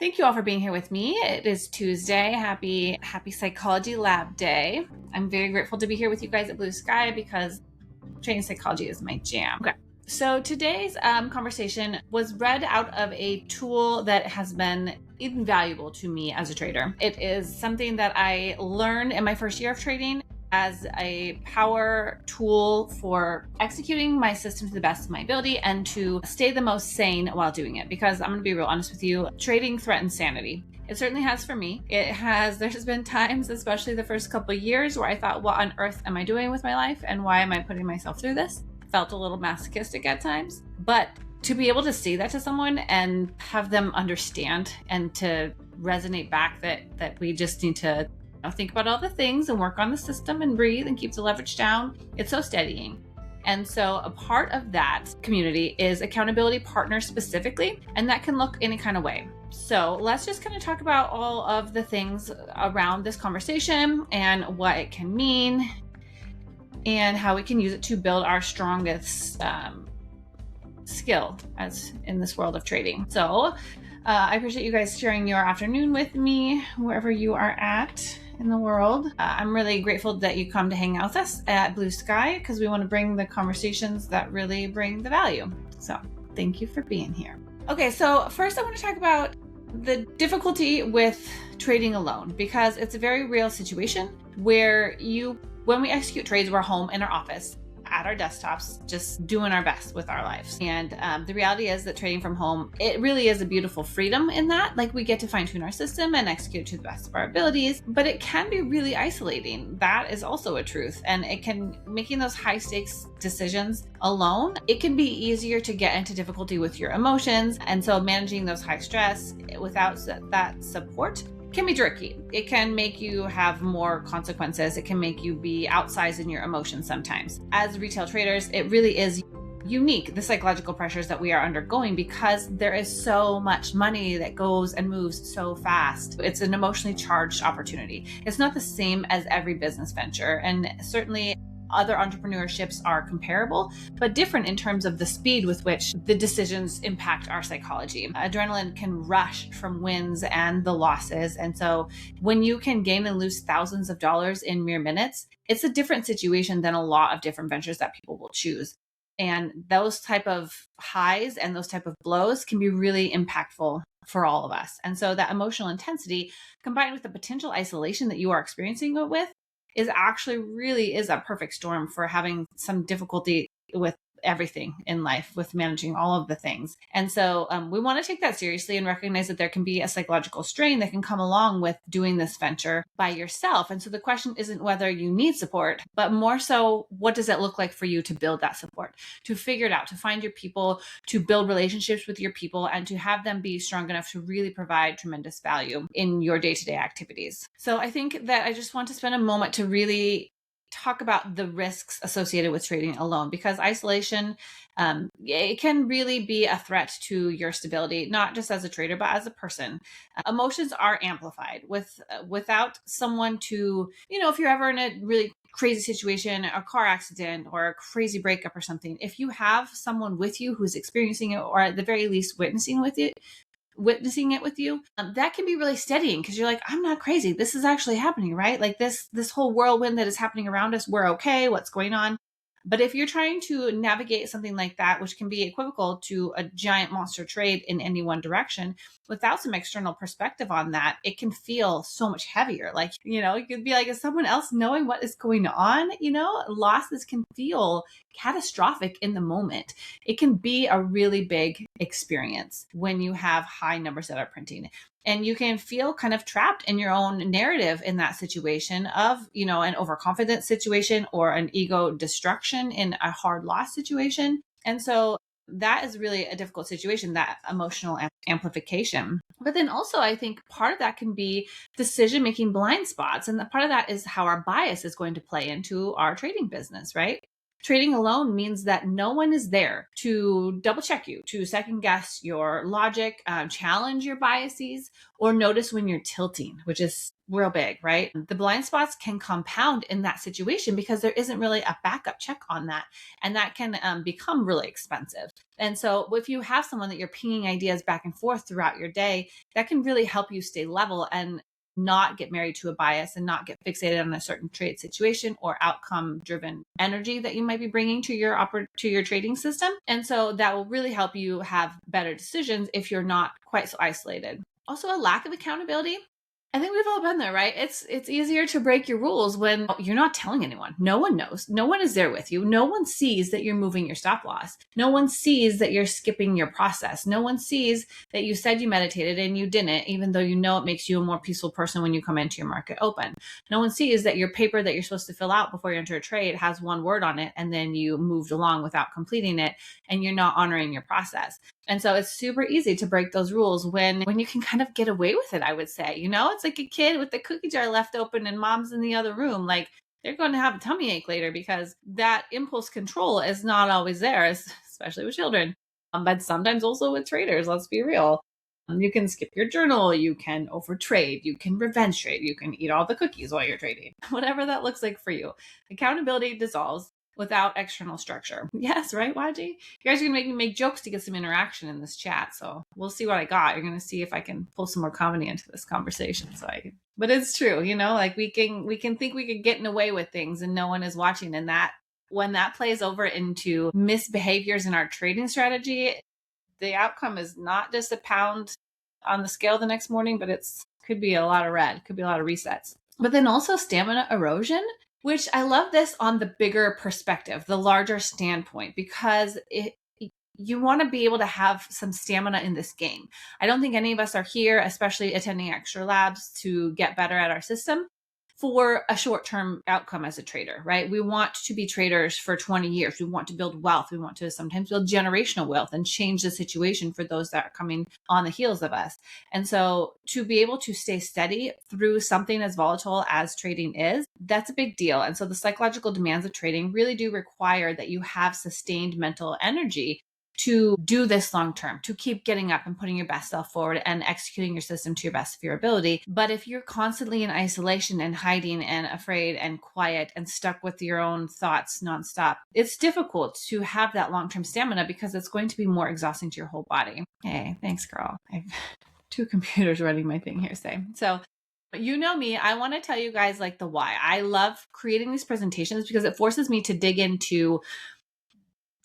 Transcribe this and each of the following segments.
Thank you all for being here with me. It is Tuesday. Happy Psychology Lab Day. I'm very grateful to be here with you guys at BluSky because trading psychology is my jam. Okay. So today's conversation was read out of a tool that has been invaluable to me as a trader. It is something that I learned in my first year of trading as a power tool for executing my system to the best of my ability and to stay the most sane while doing it. Because I'm going to be real honest with you, trading threatens sanity. It certainly has for me. There's been times, especially the first couple of years, where I thought, what on earth am I doing with my life? And why am I putting myself through this? Felt a little masochistic at times. But to be able to say that to someone and have them understand and to resonate back that we just need to think about all the things and work on the system and breathe and keep the leverage down, it's so steadying. And so a part of that community is accountability partners specifically, and that can look any kind of way. So let's just kind of talk about all of the things around this conversation and what it can mean and how we can use it to build our strongest skill as in this world of trading. So I appreciate you guys sharing your afternoon with me, wherever you are at in the world. I'm really grateful that you come to hang out with us at BluSky because we want to bring the conversations that really bring the value. So thank you for being here. Okay, so first I want to talk about the difficulty with trading alone, because it's a very real situation where when we execute trades, we're home in our office at our desktops, just doing our best with our lives. And the reality is that trading from home, it really is a beautiful freedom in that, like, we get to fine tune our system and execute to the best of our abilities, but it can be really isolating. That is also a truth. And making those high stakes decisions alone, it can be easier to get into difficulty with your emotions. And so managing those high stress without that support can be tricky. It can make you have more consequences. It can make you be outsized in your emotions sometimes. As retail traders, it really is unique, the psychological pressures that we are undergoing, because there is so much money that goes and moves so fast. It's an emotionally charged opportunity. It's not the same as every business venture, and certainly other entrepreneurships are comparable, but different in terms of the speed with which the decisions impact our psychology. Adrenaline can rush from wins and the losses. And so when you can gain and lose thousands of dollars in mere minutes, it's a different situation than a lot of different ventures that people will choose. And those type of highs and those type of blows can be really impactful for all of us. And so that emotional intensity combined with the potential isolation that you are experiencing it with is a perfect storm for having some difficulty with everything in life, with managing all of the things. And so we want to take that seriously and recognize that there can be a psychological strain that can come along with doing this venture by yourself. And so the question isn't whether you need support, but more so, what does it look like for you to build that support, to figure it out, to find your people, to build relationships with your people, and to have them be strong enough to really provide tremendous value in your day-to-day activities. So I think that I just want to spend a moment to really talk about the risks associated with trading alone, because isolation, it can really be a threat to your stability, not just as a trader, but as a person. Emotions are amplified without someone to, if you're ever in a really crazy situation, a car accident or a crazy breakup or something, if you have someone with you who's experiencing it, or at the very least witnessing it with you, that can be really steadying, because you're like, I'm not crazy. This is actually happening, right? Like this whole whirlwind that is happening around us, we're okay. What's going on? But if you're trying to navigate something like that, which can be equivocal to a giant monster trade in any one direction, without some external perspective on that, it can feel so much heavier. Like, you could be like, is someone else knowing what is going on? Losses can feel catastrophic in the moment. It can be a really big experience when you have high numbers that are printing. And you can feel kind of trapped in your own narrative in that situation of, an overconfident situation or an ego destruction in a hard loss situation. And so that is really a difficult situation, that emotional amplification. But then also, I think part of that can be decision-making blind spots. And part of that is how our bias is going to play into our trading business, right? Trading alone means that no one is there to double check you, to second guess your logic, challenge your biases, or notice when you're tilting, which is real big, right? The blind spots can compound in that situation because there isn't really a backup check on that. And that can become really expensive. And so if you have someone that you're pinging ideas back and forth throughout your day, that can really help you stay level and not get married to a bias and not get fixated on a certain trade situation or outcome driven energy that you might be bringing to your trading system. And so that will really help you have better decisions if you're not quite so isolated. Also, a lack of accountability. I think we've all been there, right? It's easier to break your rules when you're not telling anyone. No one knows. No one is there with you. No one sees that you're moving your stop loss. No one sees that you're skipping your process. No one sees that you said you meditated and you didn't, even though you know it makes you a more peaceful person when you come into your market open. No one sees that your paper that you're supposed to fill out before you enter a trade has one word on it and then you moved along without completing it and you're not honoring your process. And so it's super easy to break those rules when you can kind of get away with it, I would say. It's like a kid with the cookie jar left open and mom's in the other room. Like, they're going to have a tummy ache later because that impulse control is not always there, especially with children. But sometimes also with traders, let's be real. You can skip your journal, you can overtrade, you can revenge trade, you can eat all the cookies while you're trading, whatever that looks like for you. Accountability dissolves without external structure. Yes, right, Waji? You guys are going to make me make jokes to get some interaction in this chat. So we'll see what I got. You're going to see if I can pull some more comedy into this conversation. But it's true, like we can think we could get away with things and no one is watching. And that when that plays over into misbehaviors in our trading strategy, the outcome is not just a pound on the scale the next morning, but could be a lot of red, could be a lot of resets. But then also stamina erosion, which I love this on the bigger perspective, the larger standpoint, because you want to be able to have some stamina in this game. I don't think any of us are here, especially attending extra labs, to get better at our system for a short-term outcome as a trader, right? We want to be traders for 20 years. We want to build wealth. We want to sometimes build generational wealth and change the situation for those that are coming on the heels of us. And so to be able to stay steady through something as volatile as trading is, that's a big deal. And so the psychological demands of trading really do require that you have sustained mental energy to do this long term, to keep getting up and putting your best self forward and executing your system to your best of your ability. But if you're constantly in isolation and hiding and afraid and quiet and stuck with your own thoughts nonstop, it's difficult to have that long-term stamina because it's going to be more exhausting to your whole body. Hey, thanks, girl. I have two computers running my thing here today. So you know me, I want to tell you guys like the why. I love creating these presentations because it forces me to dig into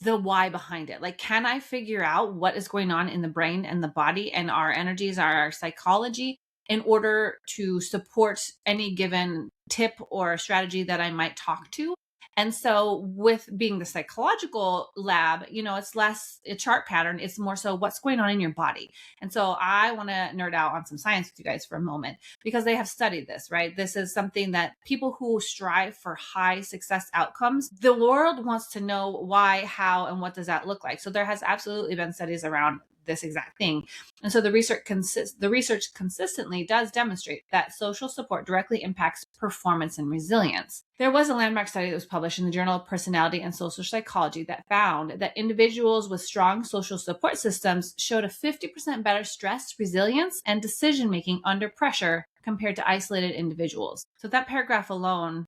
the why behind it. Like, can I figure out what is going on in the brain and the body and our energies, our psychology, in order to support any given tip or strategy that I might talk to? And so with being the psychological lab, it's less a chart pattern. It's more so what's going on in your body. And so I want to nerd out on some science with you guys for a moment because they have studied this, right? This is something that people who strive for high success outcomes, the world wants to know why, how, and what does that look like? So there has absolutely been studies around this exact thing. And so the research consistently does demonstrate that social support directly impacts performance and resilience. There was a landmark study that was published in the Journal of Personality and Social Psychology that found that individuals with strong social support systems showed a 50% better stress resilience and decision-making under pressure compared to isolated individuals. So that paragraph alone,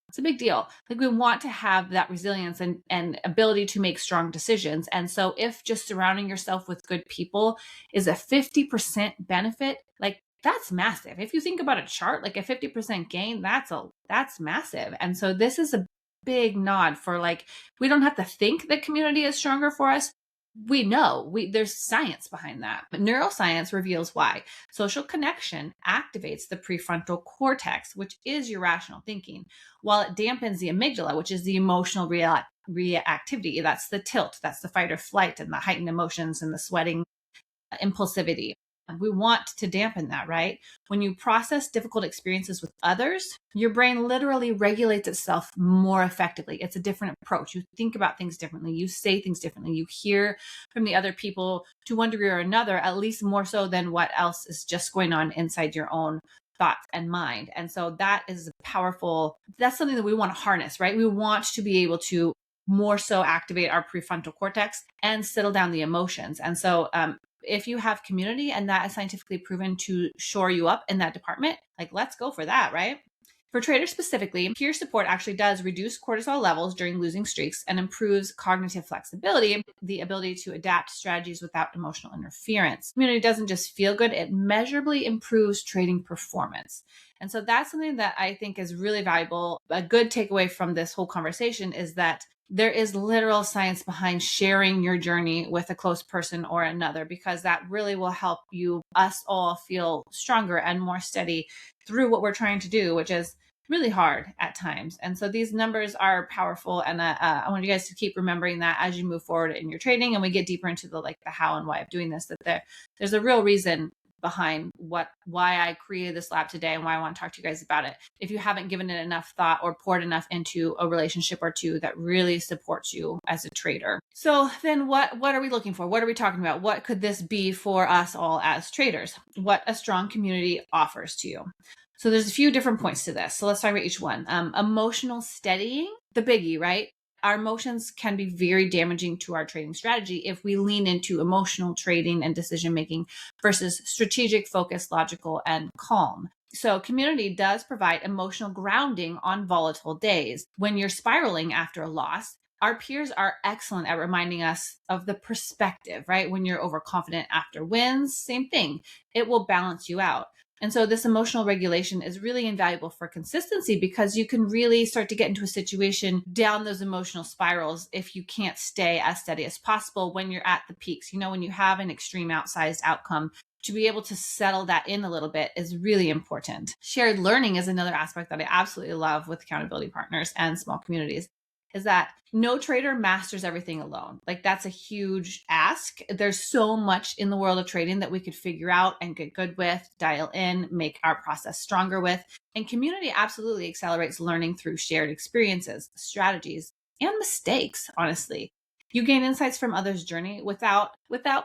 it's a big deal. Like, we want to have that resilience and ability to make strong decisions. And so if just surrounding yourself with good people is a 50% benefit, like, that's massive. If you think about a chart, like a 50% gain, that's massive. And so this is a big nod for, like, we don't have to think that community is stronger for us. We know there's science behind that. But neuroscience reveals why. Social connection activates the prefrontal cortex, which is your rational thinking, while it dampens the amygdala, which is the emotional reactivity. That's the tilt, that's the fight or flight and the heightened emotions and the sweating, impulsivity. We want to dampen that, right? When you process difficult experiences with others, your brain literally regulates itself more effectively. It's a different approach. You think about things differently. You say things differently. You hear from the other people to one degree or another, at least more so than what else is just going on inside your own thoughts and mind. And so that is powerful. That's something that we want to harness, right? We want to be able to more so activate our prefrontal cortex and settle down the emotions. And so if you have community and that is scientifically proven to shore you up in that department, like let's go for that, right? For traders specifically, peer support actually does reduce cortisol levels during losing streaks and improves cognitive flexibility, the ability to adapt strategies without emotional interference. Community doesn't just feel good, it measurably improves trading performance. And so that's something that I think is really valuable. A good takeaway from this whole conversation is that there is literal science behind sharing your journey with a close person or another, because that really will help us all feel stronger and more steady through what we're trying to do, which is really hard at times. And so these numbers are powerful. And I want you guys to keep remembering that as you move forward in your trading and we get deeper into the how and why of doing this, that there's a real reason behind why I created this lab today and why I want to talk to you guys about it. If you haven't given it enough thought or poured enough into a relationship or two that really supports you as a trader. So then what are we looking for? What are we talking about? What could this be for us all as traders? What a strong community offers to you. So there's a few different points to this. So let's talk about each one. Emotional steadying, the biggie, right? Our emotions can be very damaging to our trading strategy if we lean into emotional trading and decision making versus strategic, focused, logical, and calm. So community does provide emotional grounding on volatile days. When you're spiraling after a loss, our peers are excellent at reminding us of the perspective, right? When you're overconfident after wins, same thing. It will balance you out. And so this emotional regulation is really invaluable for consistency because you can really start to get into a situation down those emotional spirals if you can't stay as steady as possible when you're at the peaks. When you have an extreme outsized outcome, to be able to settle that in a little bit is really important. Shared learning is another aspect that I absolutely love with accountability partners and small communities. Is that no trader masters everything alone. That's a huge ask. There's so much in the world of trading that we could figure out and get good with, dial in, make our process stronger with. And community absolutely accelerates learning through shared experiences, strategies, and mistakes, honestly. You gain insights from others' journey without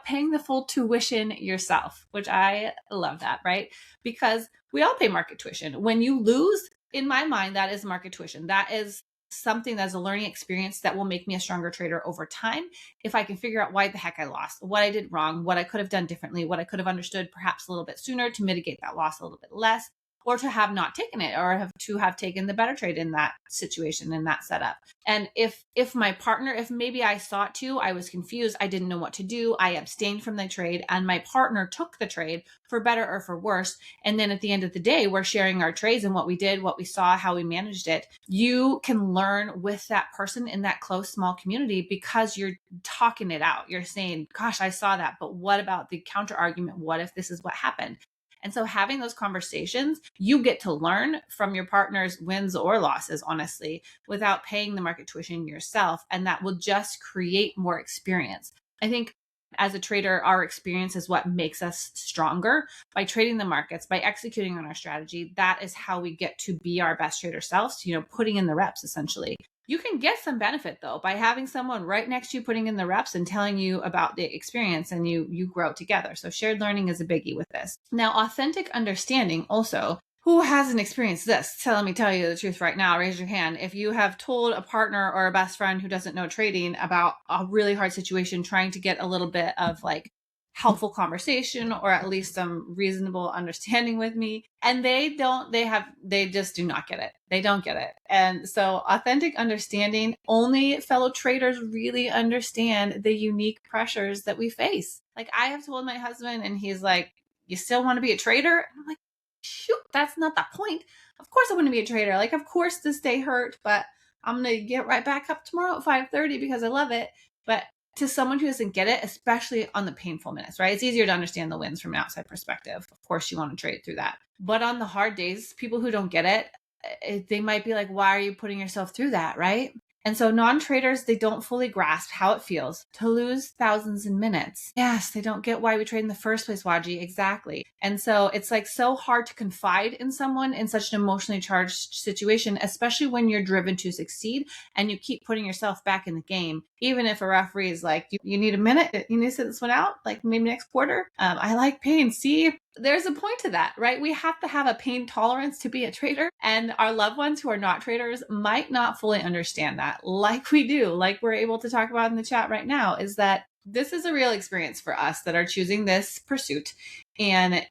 paying the full tuition yourself, which I love that, right? Because we all pay market tuition. When you lose, in my mind, that is market tuition. That is something that's a learning experience that will make me a stronger trader over time if I can figure out why the heck I lost, what I did wrong, what I could have done differently, what I could have understood perhaps a little bit sooner to mitigate that loss a little bit less, or to have not taken it, or to have taken the better trade in that situation, in that setup. And if my partner, if maybe I saw it too, I was confused, I didn't know what to do, I abstained from the trade, and my partner took the trade for better or for worse. And then at the end of the day, we're sharing our trades and what we did, what we saw, how we managed it. You can learn with that person in that close, small community because you're talking it out. You're saying, gosh, I saw that, but what about the counter argument? What if this is what happened? And so having those conversations, you get to learn from your partner's wins or losses, honestly, without paying the market tuition yourself. And that will just create more experience. I think as a trader, our experience is what makes us stronger. By trading the markets, by executing on our strategy, that is how we get to be our best trader selves, putting in the reps, essentially. You can get some benefit though by having someone right next to you putting in the reps and telling you about the experience, and you grow together. So shared learning is a biggie with this. Now, authentic understanding also. Who hasn't experienced this? So let me tell you the truth right now. Raise your hand. If you have told a partner or a best friend who doesn't know trading about a really hard situation, trying to get a little bit of helpful conversation or at least some reasonable understanding with me, and they just do not get it. They don't get it. And so authentic understanding, only fellow traders really understand the unique pressures that we face. I have told my husband, and he's like, you still want to be a trader? And I'm like, shoot, that's not the point. Of course I want to be a trader. Of course this day hurt, but I'm going to get right back up tomorrow at 5:30 because I love it. But to someone who doesn't get it, especially on the painful minutes, right? It's easier to understand the wins from an outside perspective. Of course you want to trade through that. But on the hard days, people who don't get it, they might be like, why are you putting yourself through that, right? And so non-traders, they don't fully grasp how it feels to lose thousands in minutes. Yes, they don't get why we trade in the first place, Waji. Exactly. And so it's so hard to confide in someone in such an emotionally charged situation, especially when you're driven to succeed and you keep putting yourself back in the game. Even if a referee is like, you need a minute, you need to sit this one out, maybe next quarter. I like pain. See, there's a point to that, right? We have to have a pain tolerance to be a trader, and our loved ones who are not traders might not fully understand that, like we do, like we're able to talk about in the chat right now, is that this is a real experience for us that are choosing this pursuit. And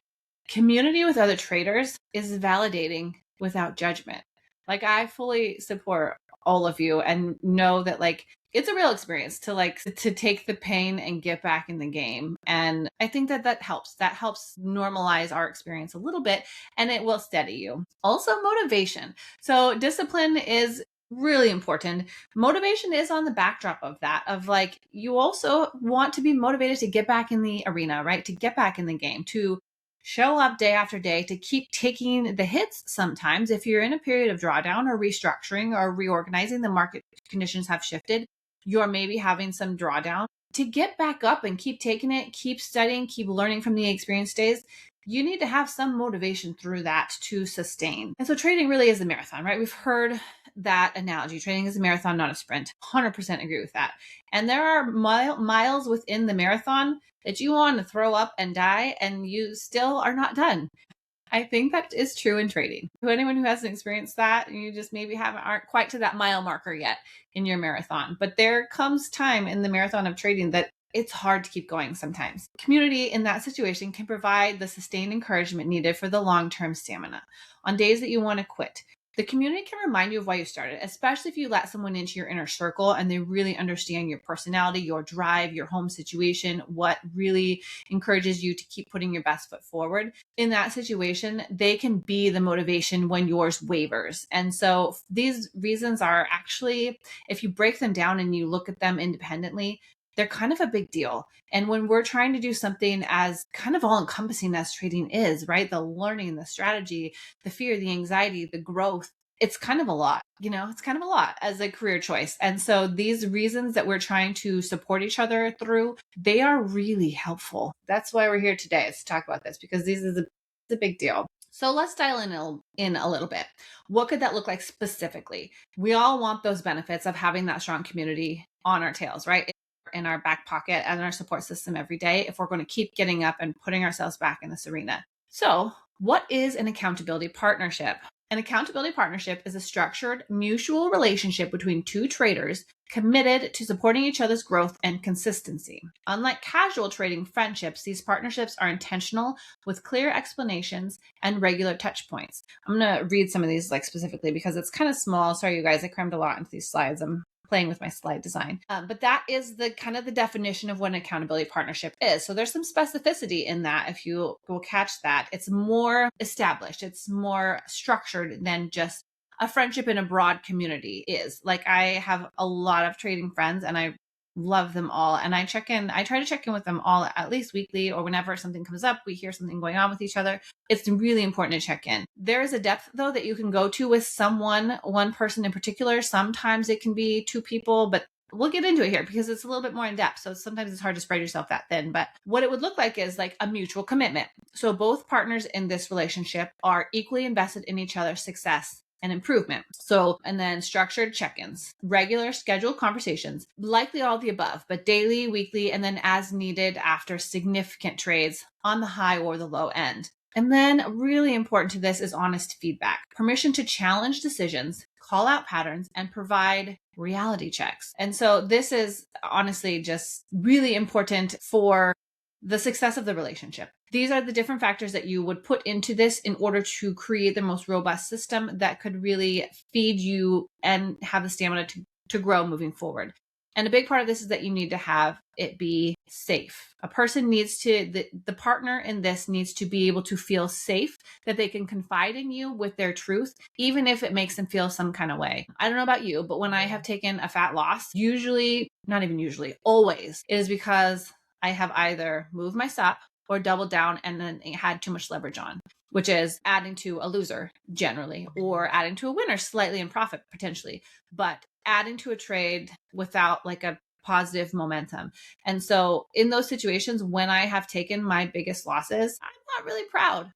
community with other traders is validating without judgment. Like, I fully support all of you and know that, like, it's a real experience to take the pain and get back in the game. And I think that helps normalize our experience a little bit, and it will steady you. Also, motivation. So discipline is really important. Motivation is on the backdrop of that, of like, you also want to be motivated to get back in the arena, right? To get back in the game, to show up day after day, to keep taking the hits. Sometimes if you're in a period of drawdown or restructuring or reorganizing, the market conditions have shifted, you're maybe having some drawdown, to get back up and keep taking it, keep studying, keep learning from the experience days. You need to have some motivation through that to sustain. And so trading really is a marathon, right? We've heard that analogy. Trading is a marathon, not a sprint. 100% agree with that. And there are miles within the marathon that you want to throw up and die, and you still are not done. I think that is true in trading. To anyone who hasn't experienced that, you just maybe aren't quite to that mile marker yet in your marathon. But there comes time in the marathon of trading that it's hard to keep going sometimes. Community in that situation can provide the sustained encouragement needed for the long-term stamina. On days that you want to quit, the community can remind you of why you started, especially if you let someone into your inner circle and they really understand your personality, your drive, your home situation, what really encourages you to keep putting your best foot forward. In that situation, they can be the motivation when yours wavers. And so these reasons are actually, if you break them down and you look at them independently, they're kind of a big deal. And when we're trying to do something as kind of all encompassing as trading is, right? The learning, the strategy, the fear, the anxiety, the growth, it's kind of a lot, it's kind of a lot as a career choice. And so these reasons that we're trying to support each other through, they are really helpful. That's why we're here today, is to talk about this, because this is a big deal. So let's dial in a little bit. What could that look like specifically? We all want those benefits of having that strong community on our tails, right? In our back pocket and our support system every day, if we're going to keep getting up and putting ourselves back in this arena. So what is an accountability partnership? An accountability partnership is a structured mutual relationship between two traders committed to supporting each other's growth and consistency. Unlike casual trading friendships, these partnerships are intentional with clear explanations and regular touch points. I'm going to read some of these specifically because it's kind of small. Sorry, you guys, I crammed a lot into these slides. I'm playing with my slide design. But that is the kind of the definition of what an accountability partnership is. So there's some specificity in that. If you will catch that, it's more established, it's more structured than just a friendship in a broad community is. Like, I have a lot of trading friends and I love them all. And I try to check in with them all at least weekly, or whenever something comes up, we hear something going on with each other. It's really important to check in. There is a depth, though, that you can go to with one person in particular. Sometimes it can be two people, but we'll get into it here because it's a little bit more in depth. So sometimes it's hard to spread yourself that thin. But what it would look like is like a mutual commitment. So both partners in this relationship are equally invested in each other's success and improvement. So, and then structured check-ins, regular scheduled conversations, likely all the above, but daily, weekly, and then as needed after significant trades on the high or the low end. And then really important to this is honest feedback, permission to challenge decisions, call out patterns, and provide reality checks. And so this is honestly just really important for the success of the relationship. These are the different factors that you would put into this in order to create the most robust system that could really feed you and have the stamina to grow moving forward. And a big part of this is that you need to have it be safe. A person needs to, the partner in this needs to be able to feel safe, that they can confide in you with their truth, even if it makes them feel some kind of way. I don't know about you, but when I have taken a fat loss, always, it is because I have either moved my stop or doubled down and then had too much leverage on, which is adding to a loser generally, or adding to a winner slightly in profit potentially, but adding to a trade without like a positive momentum. And so in those situations, when I have taken my biggest losses, I'm not really proud.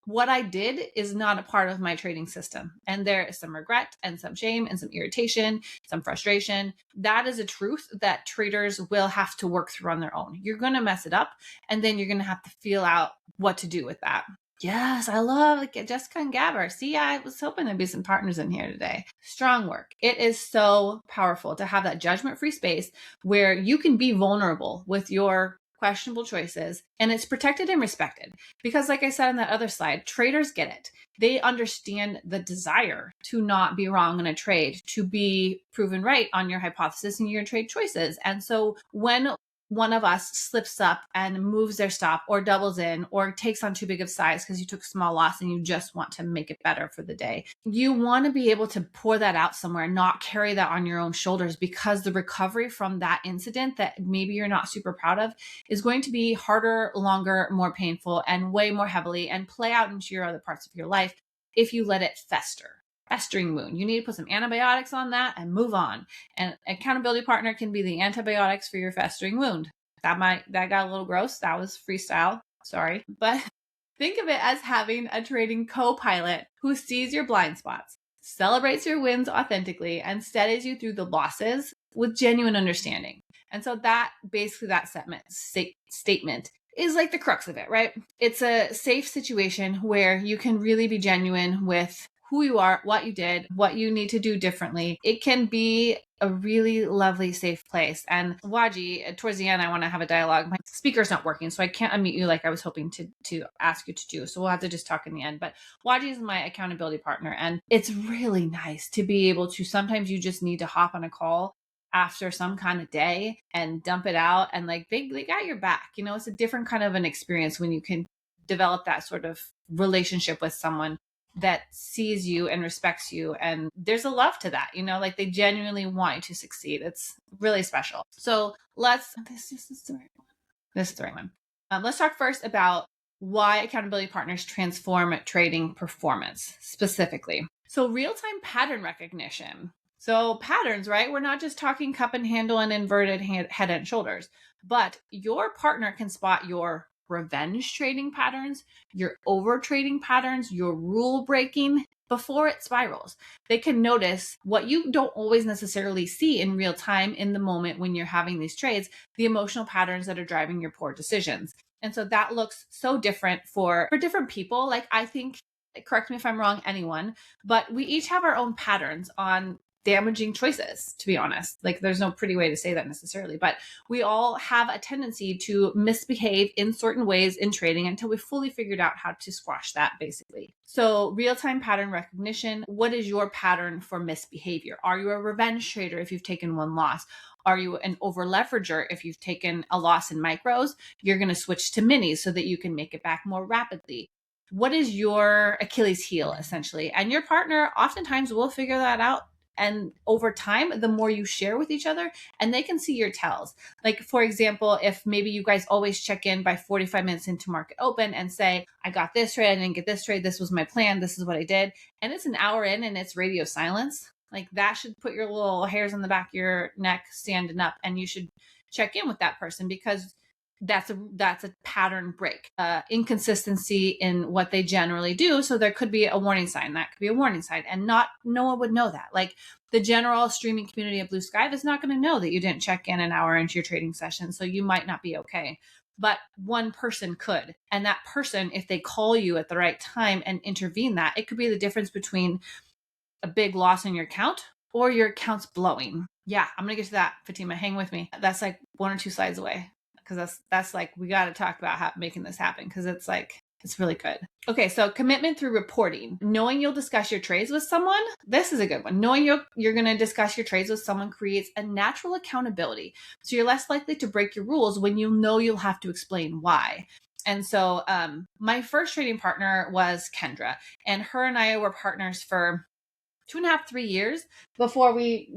What I did is not a part of my trading system. And there is some regret and some shame and some irritation, some frustration. That is a truth that traders will have to work through on their own. You're going to mess it up, and then you're going to have to feel out what to do with that. Yes, I love Jessica and Gabber. See, I was hoping there'd be some partners in here today. Strong work. It is so powerful to have that judgment-free space where you can be vulnerable with your questionable choices, and it's protected and respected. Because like I said on that other slide, traders get it. They understand the desire to not be wrong in a trade, to be proven right on your hypothesis and your trade choices. And so when one of us slips up and moves their stop or doubles in or takes on too big of size because you took small loss and you just want to make it better for the day, you want to be able to pour that out somewhere, not carry that on your own shoulders, because the recovery from that incident that maybe you're not super proud of is going to be harder, longer, more painful, and way more heavily and play out into your other parts of your life if you let it fester. Festering wound. You need to put some antibiotics on that and move on. And accountability partner can be the antibiotics for your festering wound. That got a little gross. That was freestyle. Sorry. But think of it as having a trading co-pilot who sees your blind spots, celebrates your wins authentically, and steadies you through the losses with genuine understanding. And so that statement is like the crux of it, right? It's a safe situation where you can really be genuine with who you are, what you did, what you need to do differently. It can be a really lovely, safe place. And Waji, towards the end, I want to have a dialogue. My speaker's not working, so I can't unmute you like I was hoping to ask you to do. So we'll have to just talk in the end. But Waji is my accountability partner. And it's really nice to be able to, sometimes you just need to hop on a call after some kind of day and dump it out. And like they got your back. You know, it's a different kind of an experience when you can develop that sort of relationship with someone that sees you and respects you. And there's a love to that, you know, like they genuinely want you to succeed. It's really special. So this is the right one. This is the right one. Let's talk first about why accountability partners transform trading performance specifically. So real-time pattern recognition. So patterns, right? We're not just talking cup and handle and inverted head and shoulders, but your partner can spot your revenge trading patterns, your over trading patterns, your rule breaking before it spirals. They can notice what you don't always necessarily see in real time in the moment when you're having these trades, the emotional patterns that are driving your poor decisions. And so that looks so different for different people. Like I think, correct me if I'm wrong, anyone, but we each have our own patterns on damaging choices, to be honest. Like there's no pretty way to say that necessarily, but we all have a tendency to misbehave in certain ways in trading until we fully figured out how to squash that, basically. So real-time pattern recognition, what is your pattern for misbehavior? Are you a revenge trader if you've taken one loss? Are you an over leverager if you've taken a loss in micros? You're going to switch to minis so that you can make it back more rapidly. What is your Achilles heel, essentially? And your partner oftentimes will figure that out. And over time, the more you share with each other, and they can see your tells. Like, for example, if maybe you guys always check in by 45 minutes into market open and say, I got this trade, I didn't get this trade, this was my plan, this is what I did. And it's an hour in and it's radio silence. Like that should put your little hairs on the back of your neck standing up, and you should check in with that person, because that's a pattern break, inconsistency in what they generally do. So there could be a warning sign. That could be a warning sign, and no one would know that. Like the general streaming community of BluSky is not going to know that you didn't check in an hour into your trading session. So you might not be okay, but one person could. And that person, if they call you at the right time and intervene, that it could be the difference between a big loss in your account or your account's blowing. Yeah, I'm going to get to that, Fatima. Hang with me. That's like 1 or 2 slides away. Because that's like, we got to talk about making this happen, because it's like, it's really good. Okay, so commitment through reporting. Knowing you'll discuss your trades with someone. This is a good one. Knowing you're going to discuss your trades with someone creates a natural accountability. So you're less likely to break your rules when you know you'll have to explain why. And so my first trading partner was Kendra, and her and I were partners for 2.5, 3 years before we,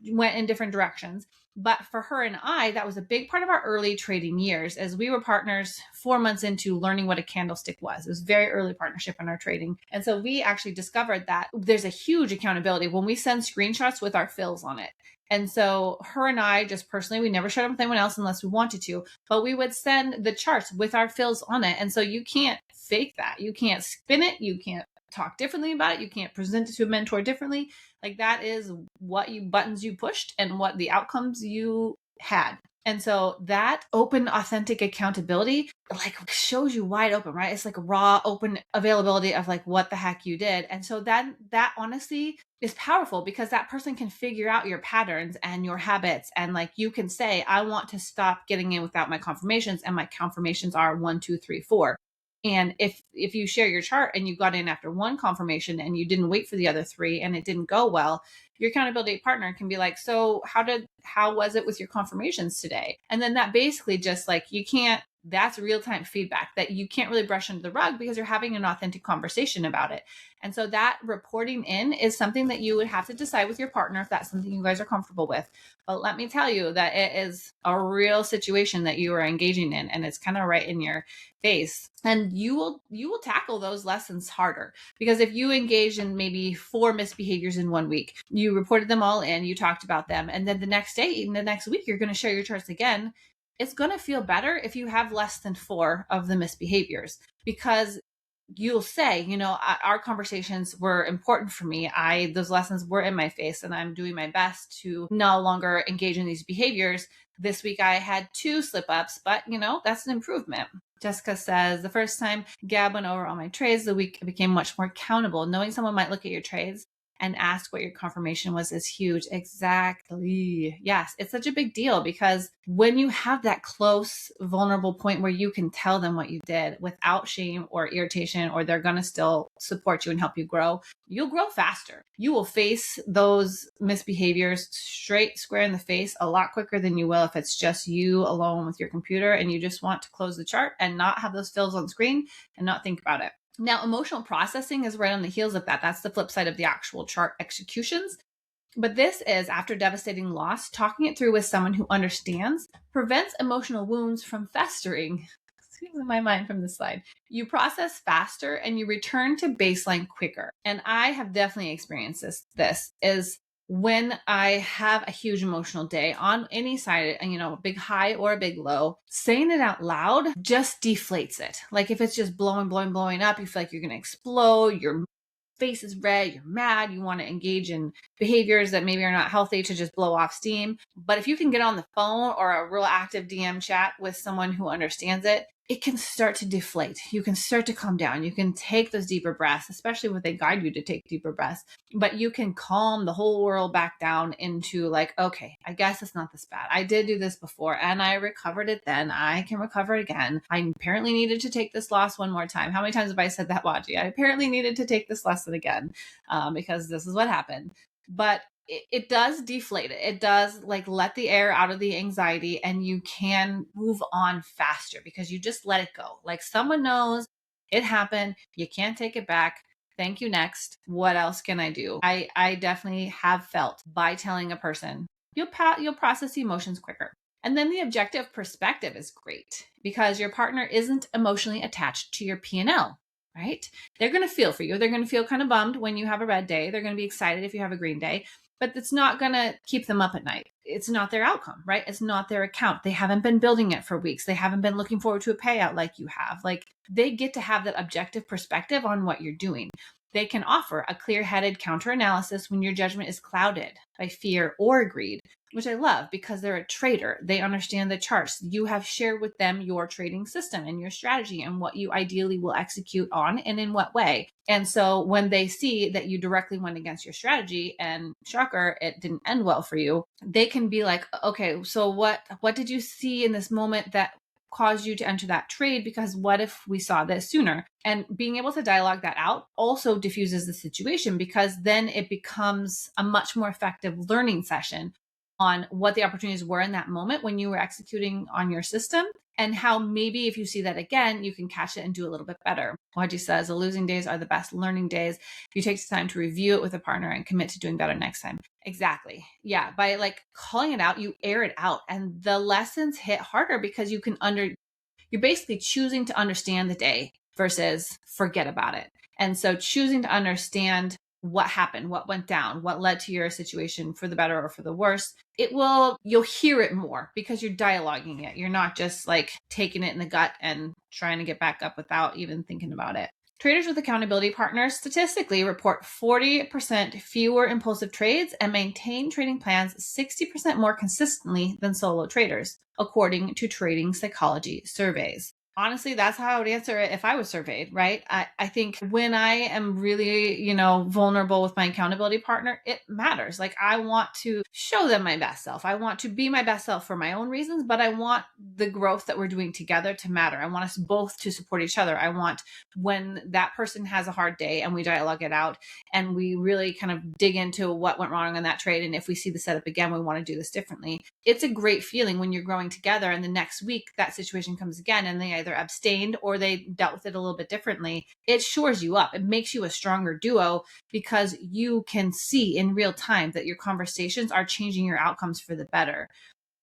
went in different directions. But for her and I, that was a big part of our early trading years, as we were partners 4 months into learning what a candlestick was. It was very early partnership in our trading. And so we actually discovered that there's a huge accountability when we send screenshots with our fills on it. And so her and I, just personally, we never shared them with anyone else unless we wanted to, but we would send the charts with our fills on it. And so you can't fake that. You can't spin it. You can't talk differently about it. You can't present it to a mentor differently. Like, that is what buttons you pushed and what the outcomes you had. And so that open, authentic accountability like shows you wide open, right? It's like raw, open availability of like what the heck you did. And so that honestly is powerful, because that person can figure out your patterns and your habits. And like, you can say, I want to stop getting in without my confirmations, and my confirmations are 1, 2, 3, 4. And if you share your chart and you got in after one confirmation and you didn't wait for the other 3 and it didn't go well, your accountability partner can be like, so how was it with your confirmations today? And then that basically just like, that's real-time feedback that you can't really brush under the rug, because you're having an authentic conversation about it. And so that reporting in is something that you would have to decide with your partner if that's something you guys are comfortable with. But let me tell you that it is a real situation that you are engaging in, and it's kind of right in your face. And you will tackle those lessons harder, because if you engage in maybe 4 misbehaviors in 1 week, you reported them all in, you talked about them, and then the next day, in the next week, you're going to share your charts again. It's going to feel better if you have less than 4 of the misbehaviors, because you'll say, our conversations were important for me. Those lessons were in my face, and I'm doing my best to no longer engage in these behaviors. This week I had 2 slip ups, but that's an improvement. Jessica says, the first time Gab went over all my trades, the week became much more accountable. Knowing someone might look at your trades and ask what your confirmation was is huge. Exactly. Yes, it's such a big deal, because when you have that close, vulnerable point where you can tell them what you did without shame or irritation, or they're going to still support you and help you grow, you'll grow faster. You will face those misbehaviors straight square in the face a lot quicker than you will if it's just you alone with your computer and you just want to close the chart and not have those fills on screen and not think about it. Now, emotional processing is right on the heels of that. That's the flip side of the actual chart executions. But this is, after devastating loss, talking it through with someone who understands prevents emotional wounds from festering. Excuse my mind from this slide. You process faster and you return to baseline quicker. And I have definitely experienced this is when I have a huge emotional day on any side, a big high or a big low, saying it out loud just deflates it. Like, if it's just blowing up, you feel like you're going to explode, your face is red, you're mad, you want to engage in behaviors that maybe are not healthy to just blow off steam. But if you can get on the phone or a real active DM chat with someone who understands it, it can start to deflate. You can start to calm down. You can take those deeper breaths, especially when they guide you to take deeper breaths, but you can calm the whole world back down into like, okay, I guess it's not this bad. I did do this before and I recovered it then. I can recover it again. I apparently needed to take this loss one more time. How many times have I said that, Waji? I apparently needed to take this lesson again because this is what happened. But it does deflate it. It does like let the air out of the anxiety, and you can move on faster because you just let it go. Like, someone knows it happened. You can't take it back. Thank you. Next. What else can I do? I definitely have felt by telling a person, you'll process emotions quicker. And then the objective perspective is great because your partner isn't emotionally attached to your P&L. Right? They're going to feel for you. They're going to feel kind of bummed when you have a red day. They're going to be excited if you have a green day, but it's not going to keep them up at night. It's not their outcome, right? It's not their account. They haven't been building it for weeks. They haven't been looking forward to a payout like you have. Like, they get to have that objective perspective on what you're doing. They can offer a clear-headed counter-analysis when your judgment is clouded by fear or greed, which I love because they're a trader. They understand the charts. You have shared with them your trading system and your strategy and what you ideally will execute on and in what way. And so when they see that you directly went against your strategy and shocker, it didn't end well for you, they can be like, okay, so what did you see in this moment that caused you to enter that trade? Because what if we saw this sooner? And being able to dialogue that out also diffuses the situation, because then it becomes a much more effective learning session on what the opportunities were in that moment when you were executing on your system, and how maybe if you see that again, you can catch it and do a little bit better. Waji says the losing days are the best learning days. If you take the time to review it with a partner and commit to doing better next time. Exactly. Yeah. By like calling it out, you air it out, and the lessons hit harder because you're basically choosing to understand the day versus forget about it. And so choosing to understand what happened, what went down, what led to your situation for the better or for the worse, you'll hear it more because you're dialoguing it. You're not just like taking it in the gut and trying to get back up without even thinking about it. Traders with accountability partners statistically report 40% fewer impulsive trades and maintain trading plans 60% more consistently than solo traders, according to trading psychology surveys. Honestly, that's how I would answer it if I was surveyed, right? I think when I am really, vulnerable with my accountability partner, it matters. Like I want to show them my best self. I want to be my best self for my own reasons, but I want the growth that we're doing together to matter. I want us both to support each other. I want when that person has a hard day and we dialogue it out and we really kind of dig into what went wrong on that trade. And if we see the setup again, we want to do this differently. It's a great feeling when you're growing together and the next week that situation comes again and they either abstained or they dealt with it a little bit differently. It shores you up. It makes you a stronger duo because you can see in real time that your conversations are changing your outcomes for the better.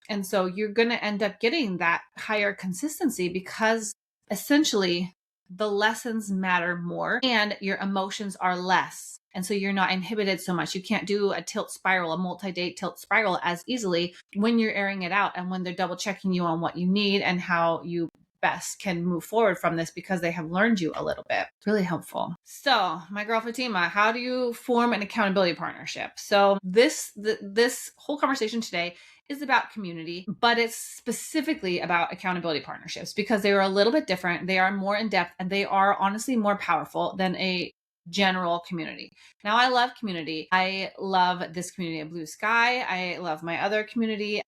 And so you're going to end up getting that higher consistency because essentially the lessons matter more and your emotions are less. And so you're not inhibited so much. You can't do a tilt spiral, a multi-day tilt spiral as easily when you're airing it out and when they're double checking you on what you need and how you best can move forward from this because they have learned you a little bit. It's really helpful. So my girl Fatima, how do you form an accountability partnership? So this whole conversation today is about community, but it's specifically about accountability partnerships because they are a little bit different. They are more in depth and they are honestly more powerful than a general community. Now, I love community. I love this community of BluSky. I love my other community.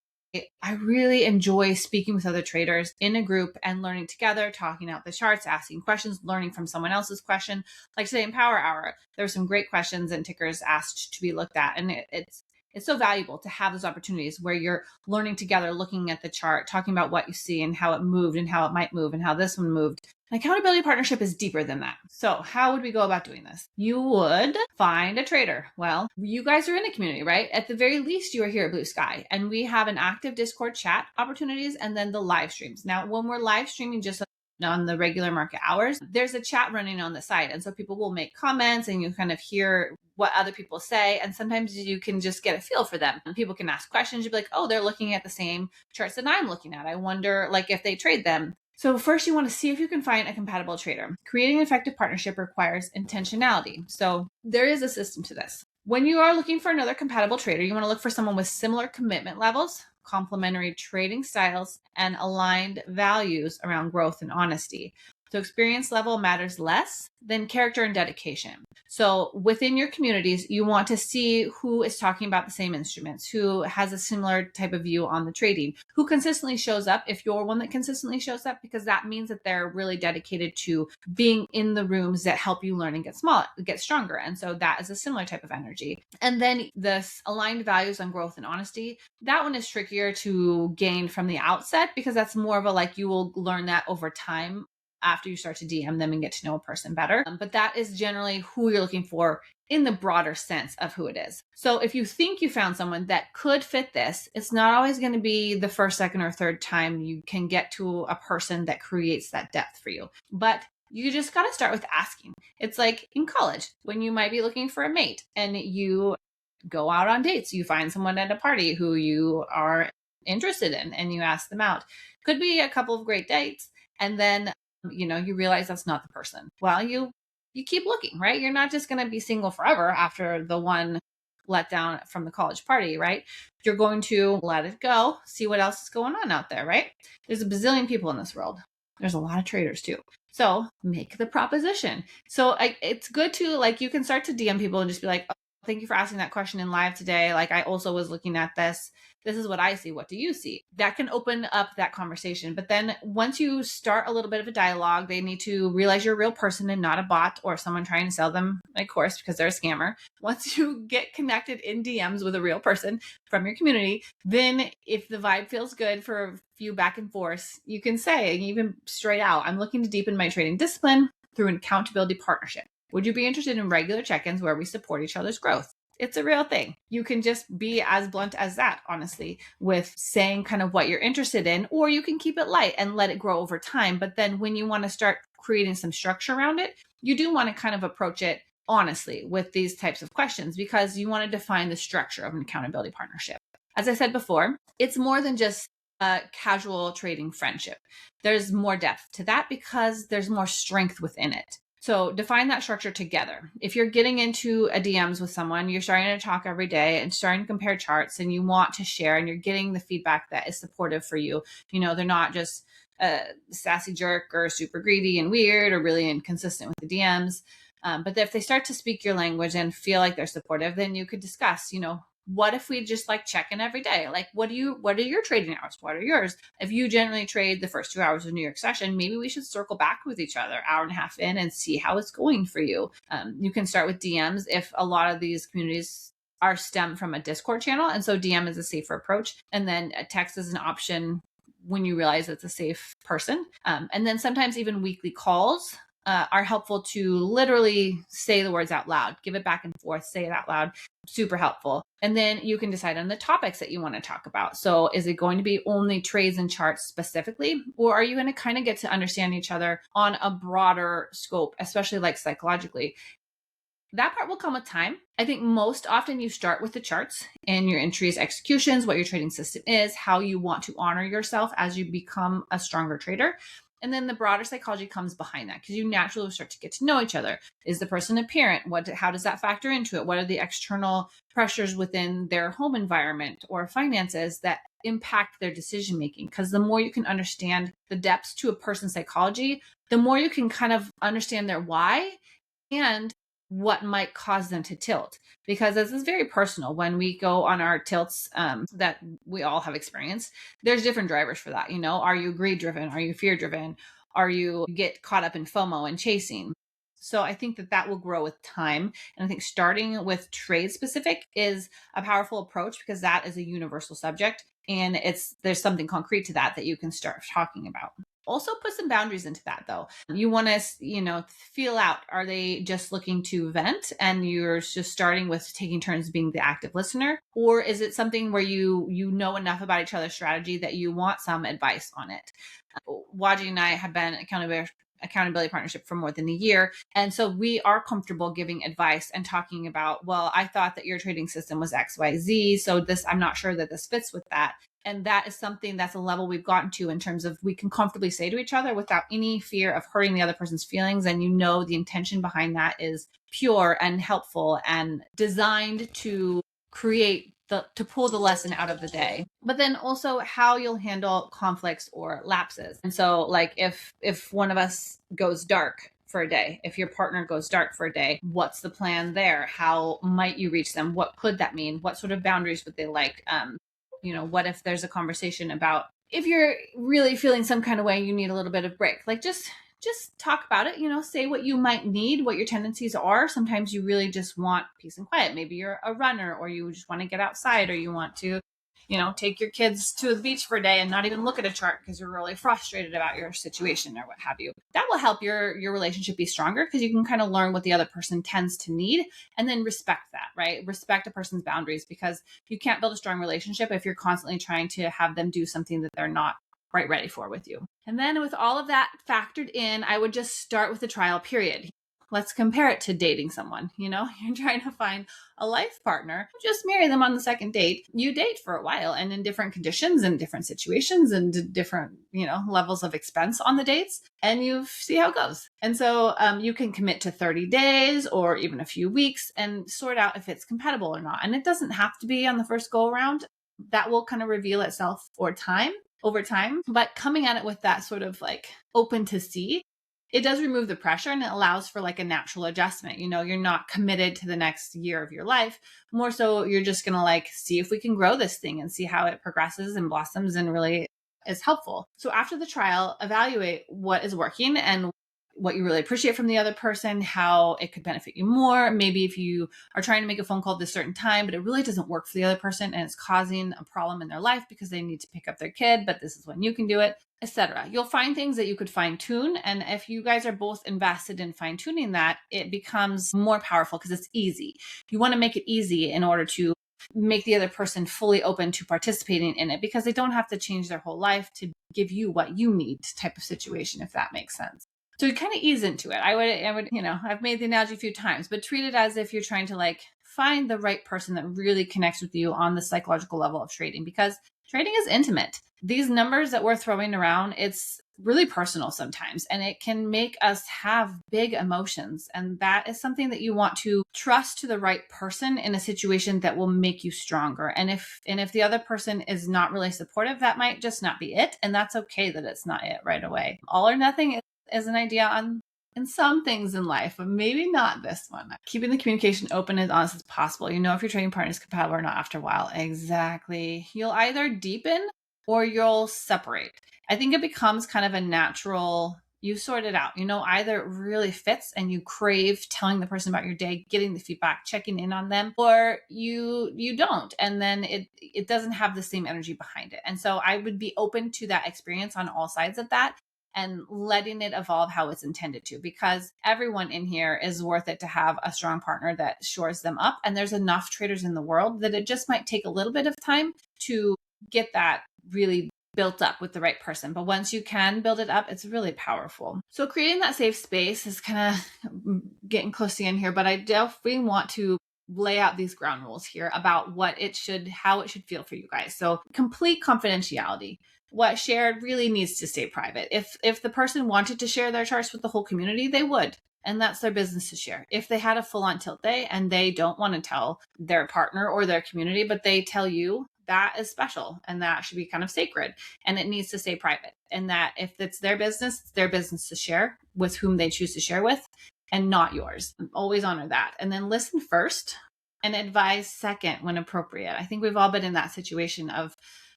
I really enjoy speaking with other traders in a group and learning together, talking out the charts, asking questions, learning from someone else's question. Like today in Power Hour, there were some great questions and tickers asked to be looked at. And it's so valuable to have those opportunities where you're learning together, looking at the chart, talking about what you see and how it moved and how it might move and how this one moved. An accountability partnership is deeper than that. So how would we go about doing this? You would find a trader. Well, you guys are in a community, right? At the very least, you are here at BluSky, and we have an active Discord chat opportunities and then the live streams. Now, when we're live streaming just on the regular market hours, there's a chat running on the site. And so people will make comments and you kind of hear what other people say. And sometimes you can just get a feel for them. And people can ask questions. You'll be like, oh, they're looking at the same charts that I'm looking at. I wonder like if they trade them. So first you want to see if you can find a compatible trader. Creating an effective partnership requires intentionality. So there is a system to this. When you are looking for another compatible trader, you want to look for someone with similar commitment levels, complementary trading styles, and aligned values around growth and honesty. So experience level matters less than character and dedication. So within your communities, you want to see who is talking about the same instruments, who has a similar type of view on the trading, who consistently shows up if you're one that consistently shows up, because that means that they're really dedicated to being in the rooms that help you learn and get stronger. And so that is a similar type of energy. And then this aligned values on growth and honesty, that one is trickier to gain from the outset because that's more of a like you will learn that over time after you start to DM them and get to know a person better. But that is generally who you're looking for in the broader sense of who it is. So if you think you found someone that could fit this, it's not always going to be the first, second, or third time you can get to a person that creates that depth for you. But you just got to start with asking. It's like in college when you might be looking for a mate and you go out on dates. You find someone at a party who you are interested in and you ask them out. Could be a couple of great dates. And then you realize that's not the person. Well, you keep looking, right? You're not just going to be single forever after the one let down from the college party, right? You're going to let it go, see what else is going on out there, right? There's a bazillion people in this world. There's a lot of traders too. So make the proposition. So it's good to you can start to DM people and just be like, Thank you for asking that question in live today. Like, I also was looking at this. This is what I see. What do you see? That can open up that conversation. But then once you start a little bit of a dialogue, they need to realize you're a real person and not a bot or someone trying to sell them a course because they're a scammer. Once you get connected in DMs with a real person from your community, then if the vibe feels good for a few back and forth, you can say, even straight out, I'm looking to deepen my trading discipline through an accountability partnership. Would you be interested in regular check-ins where we support each other's growth? It's a real thing. You can just be as blunt as that, honestly, with saying kind of what you're interested in, or you can keep it light and let it grow over time. But then when you want to start creating some structure around it, you do want to kind of approach it honestly with these types of questions because you want to define the structure of an accountability partnership. As I said before, it's more than just a casual trading friendship. There's more depth to that because there's more strength within it. So define that structure together. If you're getting into a DMs with someone, you're starting to talk every day and starting to compare charts and you want to share and you're getting the feedback that is supportive for you. They're not just a sassy jerk or super greedy and weird or really inconsistent with the DMs. But if they start to speak your language and feel like they're supportive, then you could discuss, what if we just check in every day? Like, what are your trading hours? What are yours? If you generally trade the first 2 hours of New York session, maybe we should circle back with each other hour and a half in and see how it's going for you. You can start with DMs if a lot of these communities are stemmed from a Discord channel. And so DM is a safer approach. And then a text is an option when you realize it's a safe person. And then sometimes even weekly calls are helpful to literally say the words out loud, give it back and forth, say it out loud, super helpful. And then you can decide on the topics that you want to talk about. So is it going to be only trades and charts specifically, or are you going to kind of get to understand each other on a broader scope, especially psychologically? That part will come with time. I think most often you start with the charts and your entries, executions, what your trading system is, how you want to honor yourself as you become a stronger trader. And then the broader psychology comes behind that because you naturally start to get to know each other. Is the person a parent? How does that factor into it? What are the external pressures within their home environment or finances that impact their decision making? Because the more you can understand the depths to a person's psychology, the more you can kind of understand their why and what might cause them to tilt, because this is very personal. When we go on our tilts that we all have experienced, there's different drivers for that. Are you greed driven? Are you fear driven? Are you get caught up in FOMO and chasing? So I think that will grow with time. And I think starting with trade specific is a powerful approach because that is a universal subject. And there's something concrete to that you can start talking about. Also put some boundaries into that though. You want to, feel out, are they just looking to vent and you're just starting with taking turns being the active listener? Or is it something where you know enough about each other's strategy that you want some advice on it? Waji and I have been accountability partnership for more than a year. And so we are comfortable giving advice and talking about, well, I thought that your trading system was XYZ. So I'm not sure that this fits with that. And that is something that's a level we've gotten to in terms of we can comfortably say to each other without any fear of hurting the other person's feelings. And the intention behind that is pure and helpful and designed to to pull the lesson out of the day, but then also how you'll handle conflicts or lapses. And so if one of us goes dark for a day, if your partner goes dark for a day, what's the plan there? How might you reach them? What could that mean? What sort of boundaries would they like? What if there's a conversation about if you're really feeling some kind of way, you need a little bit of break, just talk about it, say what you might need, what your tendencies are. Sometimes you really just want peace and quiet. Maybe you're a runner or you just want to get outside or you want to, take your kids to the beach for a day and not even look at a chart because you're really frustrated about your situation or what have you. That will help your relationship be stronger because you can kind of learn what the other person tends to need and then respect that, right? Respect a person's boundaries because you can't build a strong relationship if you're constantly trying to have them do something that they're not quite ready for with you. And then with all of that factored in, I would just start with the trial period. Let's compare it to dating someone. You're trying to find a life partner. Just marry them on the second date. You date for a while and in different conditions and different situations and different, levels of expense on the dates, and you see how it goes. And so you can commit to 30 days or even a few weeks and sort out if it's compatible or not. And it doesn't have to be on the first go around. That will kind of reveal itself over time, but coming at it with that sort of open to see it does remove the pressure and it allows for like a natural adjustment. You're not committed to the next year of your life. More so, you're just going to like see if we can grow this thing and see how it progresses and blossoms and really is helpful. So after the trial, evaluate what is working and what you really appreciate from the other person, how it could benefit you more. Maybe if you are trying to make a phone call at a certain time, but it really doesn't work for the other person and it's causing a problem in their life because they need to pick up their kid, but this is when you can do it, etc. You'll find things that you could fine tune. And if you guys are both invested in fine tuning that, it becomes more powerful because it's easy. You want to make it easy in order to make the other person fully open to participating in it because they don't have to change their whole life to give you what you need type of situation, if that makes sense. So you kind of ease into it. I would, I've made the analogy a few times, but treat it as if you're trying to like find the right person that really connects with you on the psychological level of trading, because trading is intimate. These numbers that we're throwing around, it's really personal sometimes, and it can make us have big emotions. And that is something that you want to trust to the right person in a situation that will make you stronger. And if the other person is not really supportive, that might just not be it. And that's okay that it's not it right away. All or nothing is an idea in some things in life, but maybe not this one. Keeping the communication open as honest as possible. If your trading partner is compatible or not after a while. Exactly. You'll either deepen or you'll separate. I think it becomes kind of a natural, you sort it out. Either it really fits and you crave telling the person about your day, getting the feedback, checking in on them, or you don't. And then it doesn't have the same energy behind it. And so I would be open to that experience on all sides of that, and letting it evolve how it's intended to, because everyone in here is worth it to have a strong partner that shores them up. And there's enough traders in the world that it just might take a little bit of time to get that really built up with the right person. But once you can build it up, it's really powerful. So creating that safe space is kind of getting close to the end here, but I definitely want to lay out these ground rules here about how it should feel for you guys. So complete confidentiality. What shared really needs to stay private. If the person wanted to share their charts with the whole community, they would. And that's their business to share. If they had a full-on tilt day and they don't want to tell their partner or their community, but they tell you, that is special and that should be kind of sacred and it needs to stay private. And that if it's their business to share with whom they choose to share with and not yours. Always honor that. And then listen first and advise second when appropriate. I think we've all been in that situation of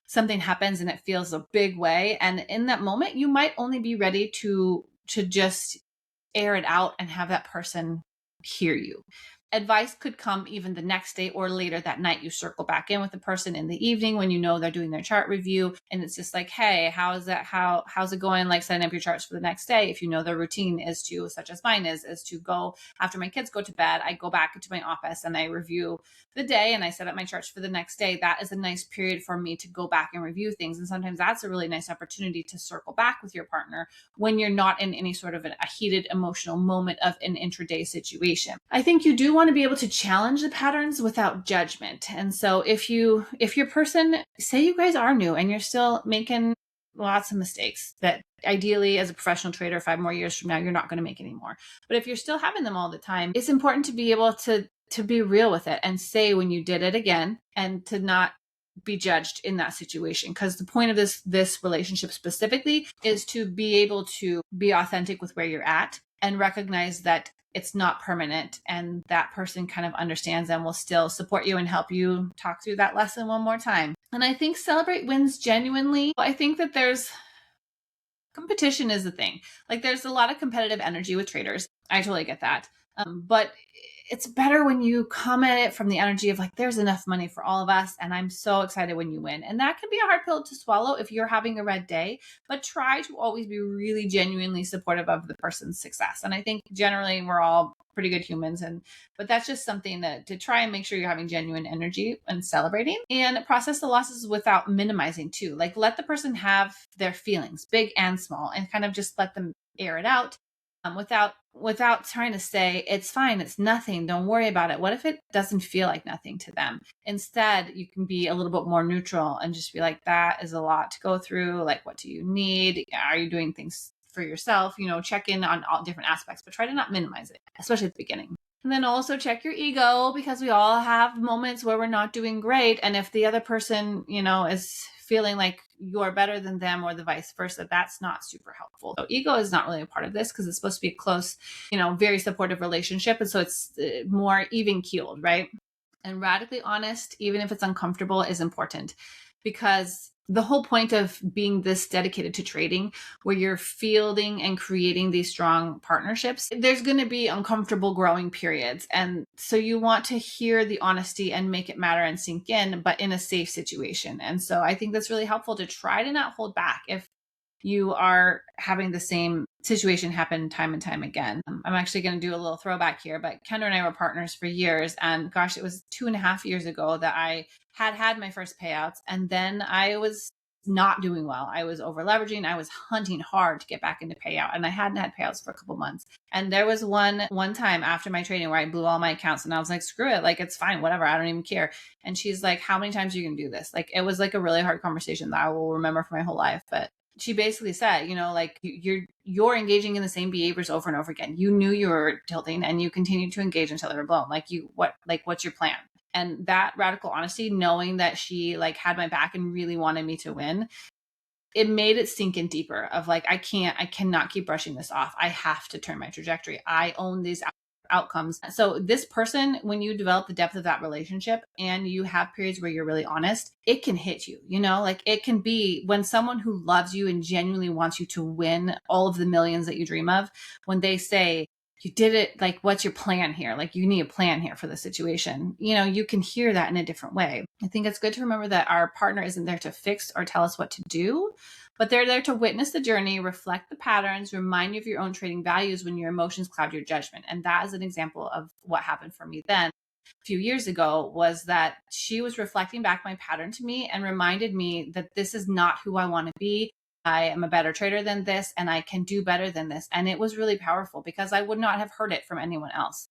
something happens and it feels a big way. And in that moment, you might only be ready to just air it out and have that person hear you. Advice could come even the next day or later that night. You circle back in with the person in the evening when you know they're doing their chart review. And it's just like, hey, how's it going? Like setting up your charts for the next day. If you know their routine is to, such as mine is to go after my kids go to bed, I go back into my office and I review the day and I set up my charts for the next day. That is a nice period for me to go back and review things. And sometimes that's a really nice opportunity to circle back with your partner when you're not in any sort of a heated emotional moment of an intraday situation. I think you do want to be able to challenge the patterns without judgment. And so if your person, say you guys are new and you're still making lots of mistakes that ideally as a professional trader 5 more years from now, you're not going to make anymore. But if you're still having them all the time, it's important to be able to be real with it and say when you did it again and to not be judged in that situation. Because the point of this relationship specifically is to be able to be authentic with where you're at and recognize that it's not permanent and that person kind of understands and will still support you and help you talk through that lesson one more time. And I think celebrate wins genuinely. I think that competition is the thing. Like there's a lot of competitive energy with traders. I totally get that. But it's better when you come at it from the energy of like, there's enough money for all of us. And I'm so excited when you win. And that can be a hard pill to swallow if you're having a red day, but try to always be really genuinely supportive of the person's success. And I think generally we're all pretty good humans. But that's just something to try and make sure you're having genuine energy and celebrating, and process the losses without minimizing too. Like let the person have their feelings, big and small, and kind of just let them air it out. Without trying to say, it's fine, it's nothing, don't worry about it. What if it doesn't feel like nothing to them? Instead, you can be a little bit more neutral and just be like, that is a lot to go through. Like, what do you need? Are you doing things for yourself? Check in on all different aspects, but try to not minimize it, especially at the beginning. And then also check your ego, because we all have moments where we're not doing great. And if the other person, is feeling like you're better than them or the vice versa, that's not super helpful. So ego is not really a part of this because it's supposed to be a close, very supportive relationship. And so it's more even keeled, right? And radically honest, even if it's uncomfortable, is important because the whole point of being this dedicated to trading, where you're fielding and creating these strong partnerships, there's going to be uncomfortable growing periods. And so you want to hear the honesty and make it matter and sink in, but in a safe situation. And so I think that's really helpful to try to not hold back if you are having the same situation happen time and time again. I'm actually going to do a little throwback here, but Kendra and I were partners for years. And gosh, it was 2.5 years ago that I had my first payouts. And then I was not doing well. I was over leveraging. I was hunting hard to get back into payout. And I hadn't had payouts for a couple months. And there was one time after my trading where I blew all my accounts and I was like, screw it. Like, it's fine, whatever. I don't even care. And she's like, how many times are you going to do this? Like, it was like a really hard conversation that I will remember for my whole life. But she basically said, like you're engaging in the same behaviors over and over again. You knew you were tilting and you continued to engage until they were blown. What's your plan? And that radical honesty, knowing that she had my back and really wanted me to win, it made it sink in deeper of I cannot keep brushing this off. I have to turn my trajectory. I own these outcomes. So this person, when you develop the depth of that relationship and you have periods where you're really honest, it can hit you, it can be when someone who loves you and genuinely wants you to win all of the millions that you dream of, when they say, you did it, what's your plan here? You need a plan here for the situation. You can hear that in a different way. I think it's good to remember that our partner isn't there to fix or tell us what to do, but they're there to witness the journey, reflect the patterns, remind you of your own trading values when your emotions cloud your judgment. And that is an example of what happened for me then a few years ago, was that she was reflecting back my pattern to me and reminded me that this is not who I want to be. I am a better trader than this and I can do better than this. And it was really powerful because I would not have heard it from anyone else.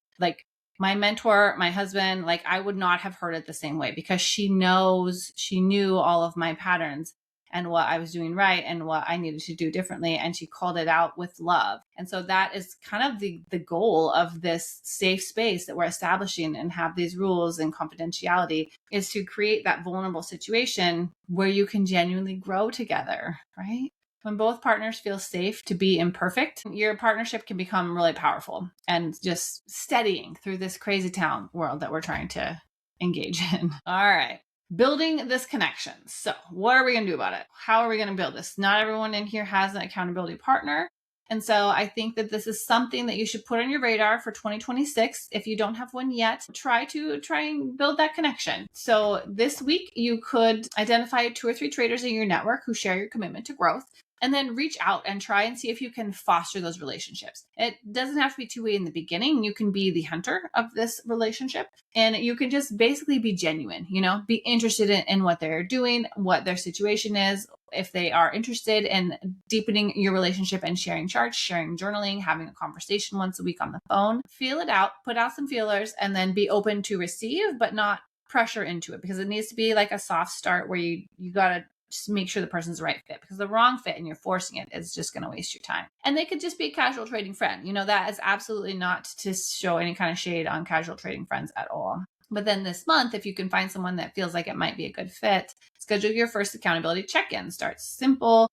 My mentor, my husband, I would not have heard it the same way because she knew all of my patterns and what I was doing right and what I needed to do differently. And she called it out with love. And so that is kind of the goal of this safe space that we're establishing and have these rules and confidentiality, is to create that vulnerable situation where you can genuinely grow together, right? When both partners feel safe to be imperfect, your partnership can become really powerful and just steadying through this crazy town world that we're trying to engage in. All right. Building this connection. So what are we going to do about it? How are we going to build this? Not everyone in here has an accountability partner. And so I think that this is something that you should put on your radar for 2026. If you don't have one yet, try and build that connection. So this week you could identify 2 or 3 traders in your network who share your commitment to growth, and then reach out and try and see if you can foster those relationships. It doesn't have to be two-way in the beginning. You can be the hunter of this relationship and you can just basically be genuine, be interested in what they're doing, what their situation is. If they are interested in deepening your relationship and sharing charts, sharing journaling, having a conversation once a week on the phone, feel it out, put out some feelers, and then be open to receive, but not pressure into it, because it needs to be like a soft start where you got to just make sure the person's the right fit, because the wrong fit and you're forcing it is just going to waste your time. And they could just be a casual trading friend. That is absolutely not to show any kind of shade on casual trading friends at all. But then this month, if you can find someone that feels like it might be a good fit, schedule your first accountability check-in. Start simple.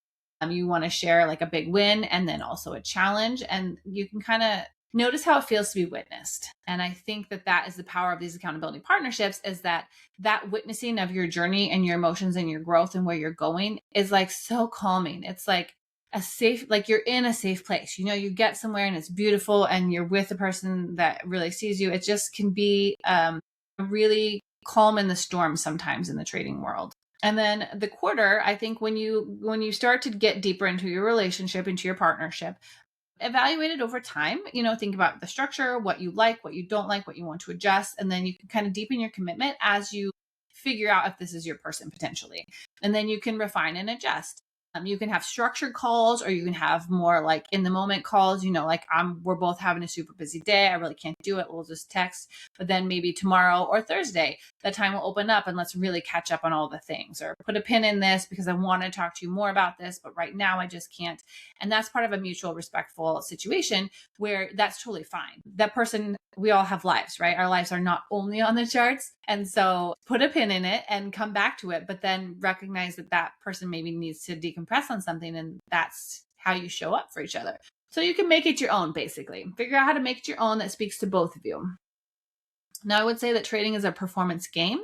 You want to share a big win and then also a challenge, and you can kind of notice how it feels to be witnessed. And I think that is the power of these accountability partnerships, is that witnessing of your journey and your emotions and your growth and where you're going is so calming. It's a safe, you're in a safe place. You get somewhere and it's beautiful and you're with a person that really sees you. It just can be really calm in the storm sometimes in the trading world. And then the quarter, I think when you start to get deeper into your relationship, into your partnership, evaluate it over time. Think about the structure, what you like, what you don't like, what you want to adjust. And then you can kind of deepen your commitment as you figure out if this is your person potentially. And then you can refine and adjust. You can have structured calls, or you can have more in the moment calls, we're both having a super busy day. I really can't do it. We'll just text, but then maybe tomorrow or Thursday, that time will open up and let's really catch up on all the things, or put a pin in this because I want to talk to you more about this, but right now I just can't. And that's part of a mutual respectful situation where that's totally fine. That person we all have lives, right? Our lives are not only on the charts. And so put a pin in it and come back to it, but then recognize that that person maybe needs to decompress on something. And that's how you show up for each other. So you can make it your own, basically. Figure out how to make it your own that speaks to both of you. Now, I would say that trading is a performance game.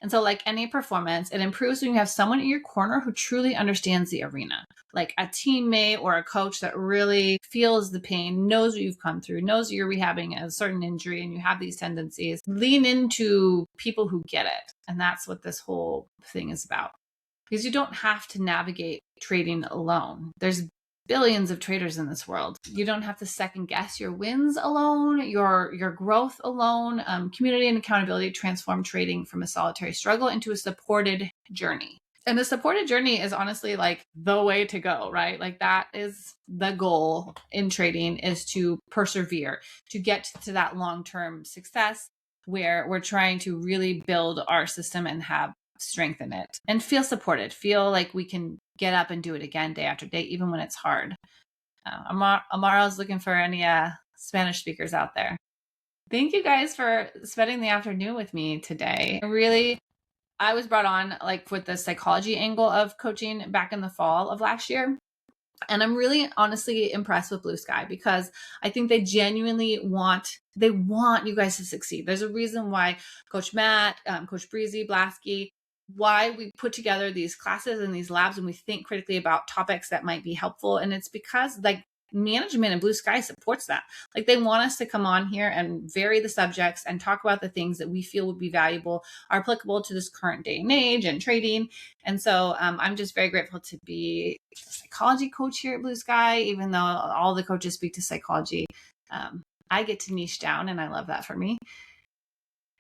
And so like any performance, it improves when you have someone in your corner who truly understands the arena, like a teammate or a coach that really feels the pain, knows what you've come through, knows you're rehabbing a certain injury and you have these tendencies. Lean into people who get it. And that's what this whole thing is about. Because you don't have to navigate trading alone. There's billions of traders in this world. You don't have to second guess your wins alone, your growth alone. Community and accountability transform trading from a solitary struggle into a supported journey. And the supported journey is honestly like the way to go, right? Like that is the goal in trading, is to persevere, to get to that long-term success where we're trying to really build our system and have strength in it and feel supported, feel like we can get up and do it again day after day, even when it's hard. Amaro's looking for any Spanish speakers out there. Thank you guys for spending the afternoon with me today. I was brought on like with the psychology angle of coaching back in the fall of last year. And I'm really honestly impressed with BluSky because I think they genuinely want you guys to succeed. There's a reason why Coach Matt, Coach Breezy, Blasky, why we put together these classes and these labs and we think critically about topics that might be helpful. And it's because like management and BluSky supports that. Like they want us to come on here and vary the subjects and talk about the things that we feel would be valuable, are applicable to this current day and age and trading. And so I'm just very grateful to be a psychology coach here at BluSky, even though all the coaches speak to psychology. I get to niche down and I love that for me.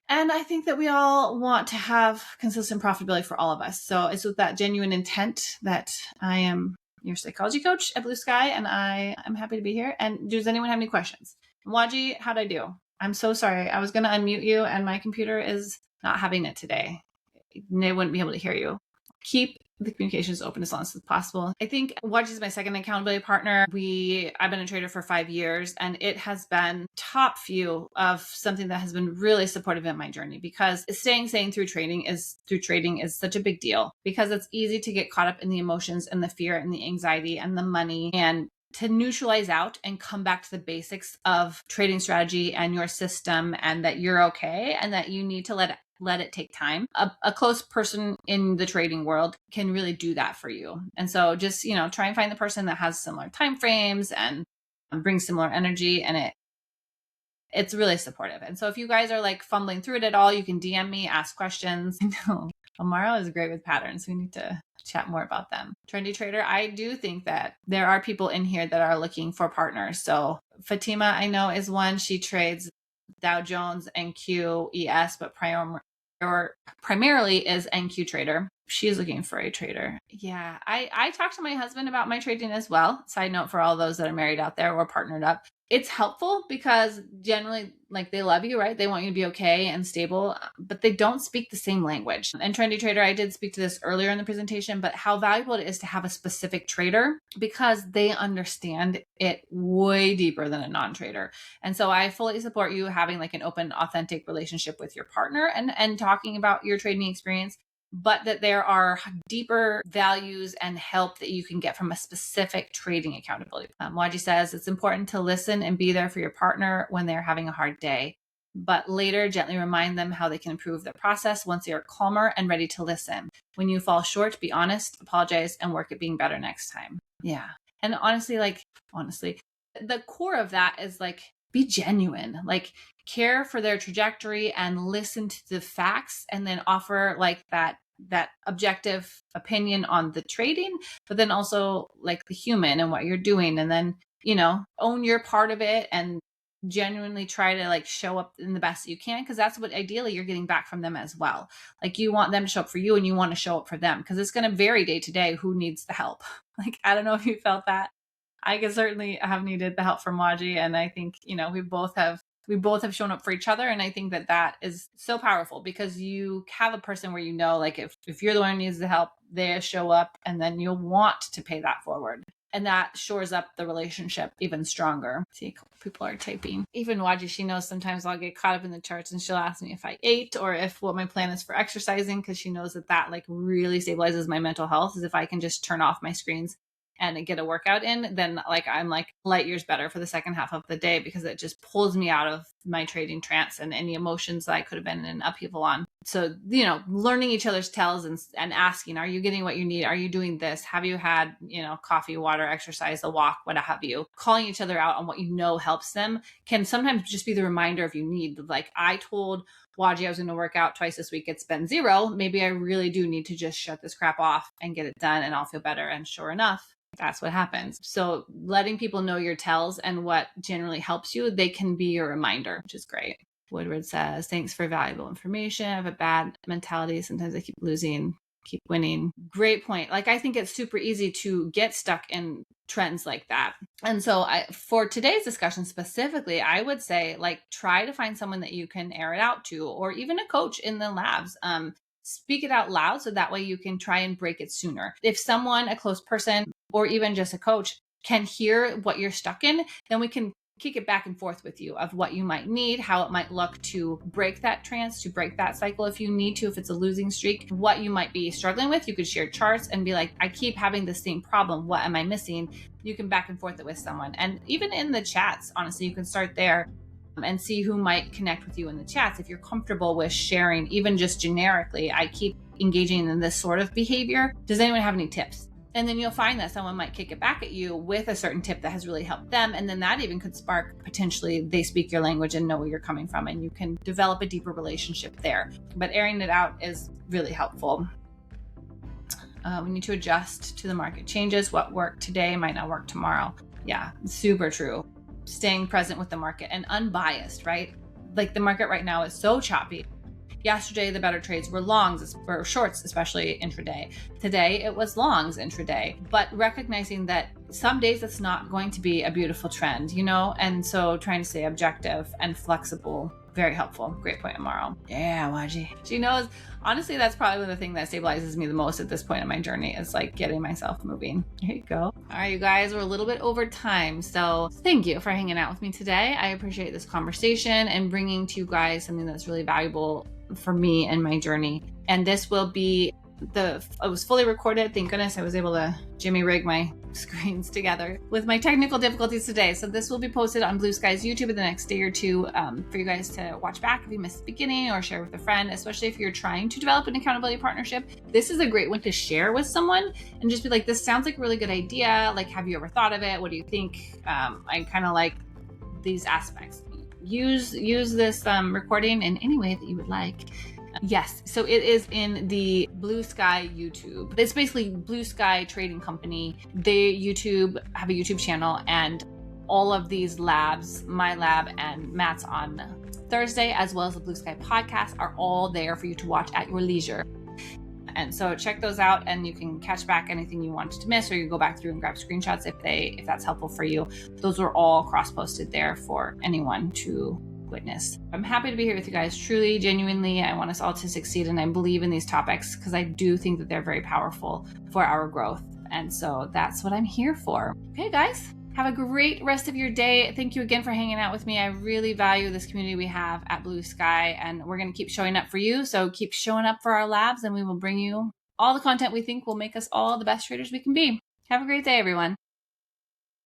And I think that we all want to have consistent profitability for all of us. So it's with that genuine intent that I am your psychology coach at BluSky, and I am happy to be here. And does anyone have any questions? Waji, how'd I do? I'm so sorry. I was going to unmute you, and my computer is not having it today. They wouldn't be able to hear you. Keep the communications open as long as possible. I think Waji is my second accountability partner. I've been a trader for 5 years, and it has been top few of something that has been really supportive in my journey, because staying sane through trading is such a big deal, because it's easy to get caught up in the emotions and the fear and the anxiety and the money, and to neutralize out and come back to the basics of trading strategy and your system, and that you're okay and that you need to let it take time. A close person in the trading world can really do that for you. And so just, try and find the person that has similar time frames and brings similar energy, and it's really supportive. And so if you guys are like fumbling through it at all, you can DM me, ask questions. I know Amaro is great with patterns. We need to chat more about them. Trendy Trader, I do think that there are people in here that are looking for partners. So Fatima, I know, is one. She trades Dow Jones, NQ, ES, but primarily is NQ Trader. She's looking for a trader. Yeah, I talked to my husband about my trading as well. Side note for all those that are married out there or partnered up. It's helpful because generally, like, they love you, right? They want you to be okay and stable, but they don't speak the same language. And Trendy Trader, I did speak to this earlier in the presentation, but how valuable it is to have a specific trader, because they understand it way deeper than a non-trader. And so I fully support you having like an open, authentic relationship with your partner and talking about your trading experience, but that there are deeper values and help that you can get from a specific trading accountability. Waji says it's important to listen and be there for your partner when they're having a hard day, but later gently remind them how they can improve the process once they are calmer and ready to listen. When you fall short, be honest, apologize, and work at being better next time. Yeah. And honestly, the core of that is like, be genuine, like care for their trajectory and listen to the facts, and then offer like that objective opinion on the trading, but then also like the human and what you're doing. And then, own your part of it and genuinely try to like show up in the best that you can, because that's what ideally you're getting back from them as well. Like you want them to show up for you and you want to show up for them, because it's going to vary day to day who needs the help. Like, I don't know if you felt that. I can certainly have needed the help from Waji, and I think, we both have shown up for each other. And I think that is so powerful, because you have a person where, like if you're the one who needs the help, they show up, and then you'll want to pay that forward. And that shores up the relationship even stronger. See, a couple people are typing. Even Waji, she knows sometimes I'll get caught up in the charts and she'll ask me if I ate or if what my plan is for exercising, because she knows that like really stabilizes my mental health, is if I can just turn off my screens and get a workout in, then like I'm like light years better for the second half of the day, because it just pulls me out of my trading trance and any emotions that I could have been in upheaval on. So, learning each other's tells and asking, are you getting what you need? Are you doing this? Have you had, coffee, water, exercise, a walk, what have you? Calling each other out on what helps them can sometimes just be the reminder if you need. Like I told Waji I was going to work out twice this week. It's been 0. Maybe I really do need to just shut this crap off and get it done and I'll feel better. And sure enough, that's what happens. So letting people know your tells and what generally helps you, they can be your reminder, which is great. Woodward says, thanks for valuable information. I have a bad mentality. Sometimes I keep losing, keep winning. Great point. Like, I think it's super easy to get stuck in trends like that. And so for today's discussion specifically, I would say like, try to find someone that you can air it out to, or even a coach in the labs. Speak it out loud so that way you can try and break it sooner. If someone, a close person, or even just a coach can hear what you're stuck in, then we can kick it back and forth with you of what you might need, how it might look to break that trance, to break that cycle if you need to, if it's a losing streak, what you might be struggling with. You could share charts and be like, I keep having the same problem. What am I missing? You can back and forth it with someone. And even in the chats, honestly, you can start there and see who might connect with you in the chats. If you're comfortable with sharing, even just generically, I keep engaging in this sort of behavior. Does anyone have any tips? And then you'll find that someone might kick it back at you with a certain tip that has really helped them. And then that even could spark, potentially, they speak your language and know where you're coming from, and you can develop a deeper relationship there. But airing it out is really helpful. We need to adjust to the market changes. What worked today might not work tomorrow. Yeah, super true. Staying present with the market and unbiased, right? Like the market right now is so choppy. Yesterday, the better trades were longs or shorts, especially intraday. Today, it was longs intraday, but recognizing that some days it's not going to be a beautiful trend, And so trying to stay objective and flexible, very helpful. Great point, Amaro. Yeah, Waji. She knows, honestly, that's probably the thing that stabilizes me the most at this point in my journey is like getting myself moving. There you go. All right, you guys, we're a little bit over time. So thank you for hanging out with me today. I appreciate this conversation and bringing to you guys something that's really valuable for me and my journey. And this will be it was fully recorded. Thank goodness I was able to jimmy rig my screens together with my technical difficulties today. So this will be posted on BluSky's YouTube in the next day or two for you guys to watch back if you missed the beginning, or share with a friend, especially if you're trying to develop an accountability partnership. This is a great one to share with someone and just be like, this sounds like a really good idea. Like, have you ever thought of it? What do you think? I kind of like these aspects. Use this recording in any way that you would like. Yes, so it is in the BluSky YouTube. It's basically BluSky Trading Company. They have a YouTube channel, and all of these labs, my lab and Matt's on Thursday, as well as the BluSky podcast, are all there for you to watch at your leisure. And so check those out, and you can catch back anything you wanted to miss, or you go back through and grab screenshots if that's helpful for you. Those are all cross-posted there for anyone to witness. I'm happy to be here with you guys. Truly, genuinely, I want us all to succeed, and I believe in these topics because I do think that they're very powerful for our growth. And so that's what I'm here for. Okay, guys. Have a great rest of your day. Thank you again for hanging out with me. I really value this community we have at BluSky, and we're going to keep showing up for you. So keep showing up for our labs, and we will bring you all the content we think will make us all the best traders we can be. Have a great day, everyone.